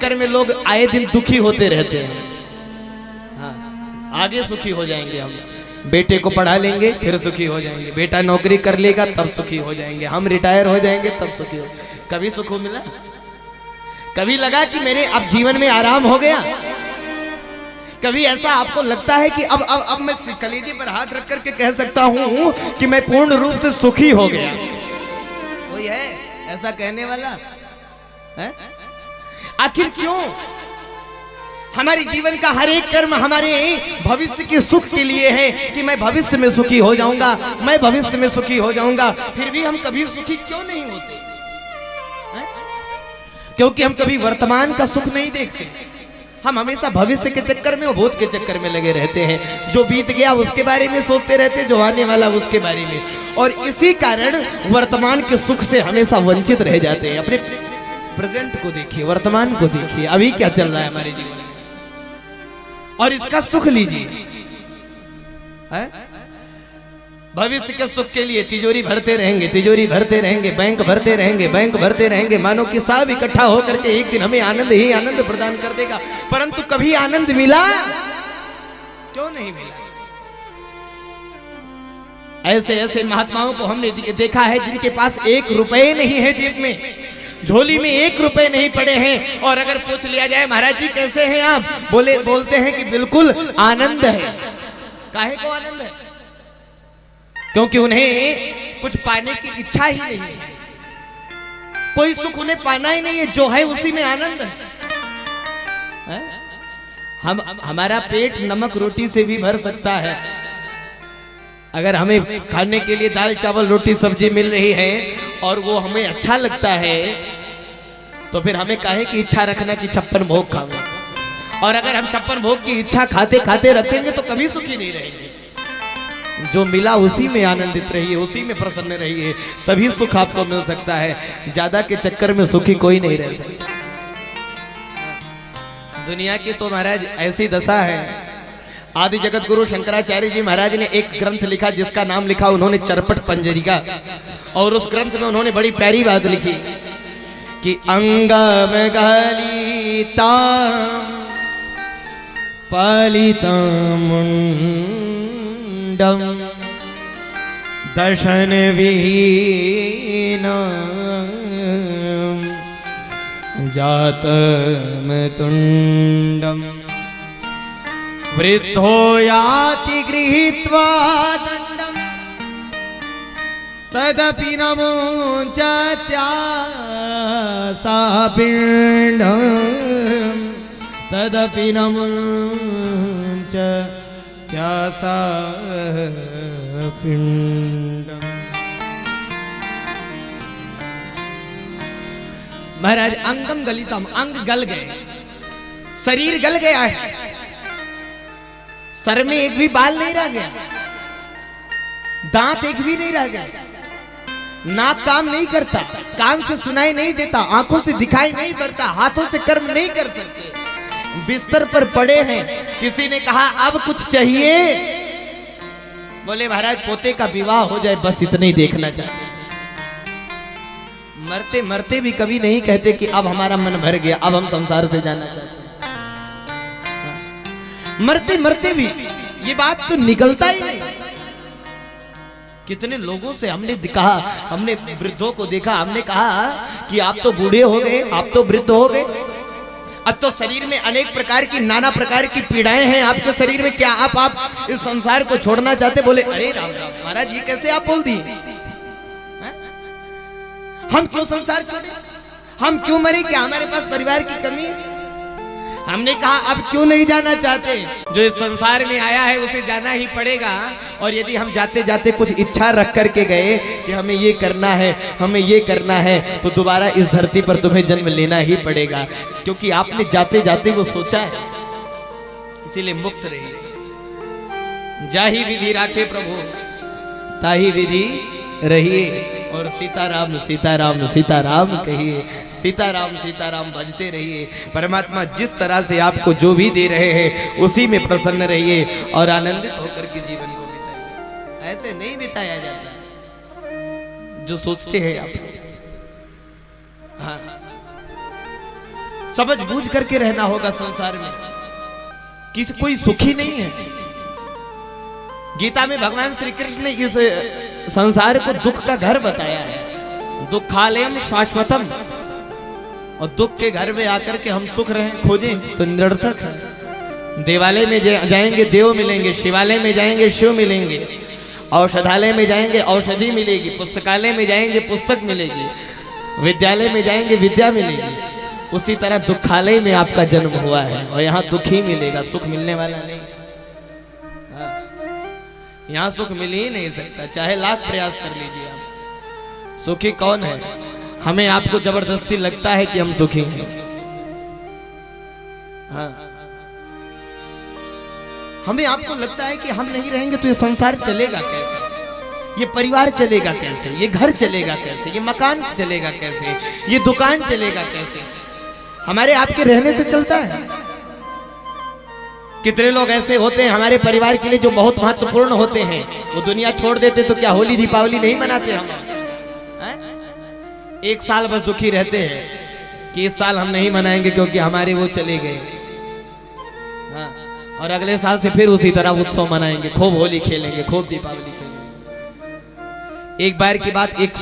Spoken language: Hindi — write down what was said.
कर में लोग आए दिन दुखी होते रहते हैं। हाँ, आगे सुखी हो जाएंगे हम, बेटे को पढ़ा लेंगे फिर सुखी हो जाएंगे, बेटा नौकरी कर लेगा तब सुखी हो जाएंगे, हम रिटायर हो जाएंगे तब सुखी हो। कभी सुख मिला? कभी लगा कि मेरे अब जीवन में आराम हो गया? कभी ऐसा आपको लगता है कि अब मैं कलेजे पर हाथ रख करके कह सकता हूं कि मैं पूर्ण रूप से सुखी हो गया? कोई है ऐसा कहने वाला है? आखिर क्यों? हमारे जीवन का हर एक कर्म हमारे भविष्य के सुख के लिए है कि मैं भविष्य में सुखी हो जाऊंगा, मैं भविष्य में सुखी हो जाऊंगा। फिर भी हम कभी सुखी क्यों नहीं होते? है? क्योंकि हम कभी वर्तमान का सुख नहीं देखते। हम हमेशा भविष्य के चक्कर में और भूत के चक्कर में लगे रहते हैं। जो बीत गया उसके बारे में सोचते रहते, जो आने वाला उसके बारे में, और इसी कारण वर्तमान के सुख से हमेशा वंचित रह जाते हैं। अपने प्रेजेंट को देखिए, वर्तमान को देखिए, अभी क्या चल रहा है हमारे जीवन में, और इसका सुख लीजिए। भविष्य के सुख के लिए तिजोरी भरते रहेंगे, तिजोरी भरते रहेंगे, बैंक भरते रहेंगे, बैंक भरते रहेंगे, मानो कि सब इकट्ठा होकर के एक दिन हमें आनंद ही आनंद प्रदान कर देगा। परंतु कभी आनंद मिला? क्यों नहीं मिला? ऐसे ऐसे महात्माओं को हमने देखा है जिनके पास 1 रुपए नहीं है जेब में, झोली में 1 रुपए नहीं पड़े हैं, और अगर पूछ लिया जाए महाराज जी कैसे हैं आप, बोलते हैं कि बिल्कुल आनंद है। काहे को आनंद है? क्योंकि उन्हें कुछ पाने की इच्छा ही नहीं है, कोई सुख उन्हें पाना ही नहीं है, जो है उसी में आनंद है। हमारा पेट नमक रोटी से भी भर सकता है। अगर हमें खाने के लिए दाल चावल रोटी सब्जी मिल रही है और वो हमें अच्छा लगता है, तो फिर हमें काहे की इच्छा रखना कि 56 भोग खाऊंगा। और अगर हम 56 भोग की इच्छा खाते खाते रखेंगे तो कभी सुखी नहीं रहेंगे। जो मिला उसी में आनंदित रहिए, उसी में प्रसन्न रहिए, तभी सुख आपको मिल सकता है। ज्यादा के चक्कर में सुखी कोई नहीं रह सकता। दुनिया की तो महाराज ऐसी दशा है। आदि जगत गुरु शंकराचार्य जी महाराज ने एक ग्रंथ लिखा जिसका नाम लिखा उन्होंने चरपट पंजरिका, और उस ग्रंथ में उन्होंने बड़ी प्यारी बात लिखी कि अंगम गलिता पालिता मुंडम दर्शन विहीन जातम तुंडम वृद्धो याति गृहीत्वा दंडम तदपि न मुञ्चत्यासा पिण्डं तदपि न मुञ्चत्यासा पिण्डं। महाराज अंगम गलितम, अंग गल गए, शरीर गल गया है, सर में एक भी बाल नहीं रह गया, दांत एक भी नहीं रह गया, नाक काम नहीं करता, कान से सुनाई नहीं देता, आंखों से दिखाई नहीं पड़ता, हाथों से कर्म नहीं कर सकते, बिस्तर पर पड़े हैं। किसी ने कहा अब कुछ चाहिए, बोले महाराज पोते का विवाह हो जाए बस इतना ही देखना चाहते। मरते मरते भी कभी नहीं कहते कि अब हमारा मन भर गया, अब हम संसार से जाना चाहते हैं। मरते मरते भी ये बात तो निकलता ही नहीं। कितने लोगों से हमने कहा, हमने वृद्धों को देखा, हमने कहा कि आप तो बूढ़े हो गए, आप तो वृद्ध हो गए, अब तो शरीर में अनेक प्रकार की नाना प्रकार की पीड़ाएं हैं आपके शरीर में, क्या आप इस संसार को छोड़ना चाहते? बोले अरे राम राम महाराज ये कैसे आप बोल दिए? हम क्यों संसार छोड़े? हम क्यों मरे? क्या हमारे पास परिवार की कमी है? हमने कहा अब क्यों नहीं जाना चाहते? जो इस संसार में आया है उसे जाना ही पड़ेगा, और यदि हम जाते जाते कुछ इच्छा रख करके गए कि हमें ये करना है, हमें ये करना है, तो दोबारा इस धरती पर तुम्हें जन्म लेना ही पड़ेगा, क्योंकि आपने जाते जाते वो सोचा है। इसीलिए मुक्त रहिए। जाही विधि राखे प्रभु ताही विधि रहिए, और सीताराम सीताराम सीताराम कहिए, सीताराम भजते रहिए। परमात्मा जिस तरह से आपको जो भी दे रहे हैं उसी में प्रसन्न रहिए और आनंदित होकर के जीवन को बिताइए। ऐसे नहीं बिताया जाता जो सोचते हैं आप। हाँ, समझ बूझ करके रहना होगा संसार में। किसी कोई सुखी नहीं है। गीता में भगवान श्री कृष्ण ने इस संसार को दुख का घर बताया है, दुखालयम शाश्वतम। और दुख के घर में आकर के हम सुख रहे खोजें तो निरर्थक है। देवालय में जाएंगे देव मिलेंगे, शिवालय में जाएंगे शिव मिलेंगे, औषधालय में जाएंगे औषधि मिलेगी, पुस्तकालय में जाएंगे पुस्तक मिलेगी, विद्यालय में जाएंगे विद्या मिलेगी। उसी तरह दुखालय में आपका जन्म हुआ है और यहाँ दुख ही मिलेगा, सुख मिलने वाला नहीं। यहाँ सुख मिल ही नहीं सकता, चाहे लाख प्रयास कर लीजिए आप। सुखी कौन है? हमें आपको जबरदस्ती लगता है कि हम सुखी हैं। हाँ, हमें आपको लगता है कि हम नहीं रहेंगे तो ये संसार चलेगा कैसे, ये परिवार चलेगा कैसे, ये घर चलेगा कैसे, ये मकान चलेगा कैसे, ये दुकान चलेगा कैसे। हमारे आपके रहने से चलता है। कितने लोग ऐसे होते हैं हमारे परिवार के लिए जो बहुत महत्वपूर्ण होते हैं, वो दुनिया छोड़ देते तो क्या होली दीपावली नहीं मनाते हम? एक साल बस दुखी रहते हैं कि इस साल हम नहीं मनाएंगे क्योंकि हमारे वो चले गए। हाँ, और अगले साल से फिर उसी तरह उत्सव मनाएंगे, खूब होली खेलेंगे, खूब दीपावली खेलेंगे। एक बार की बात, एक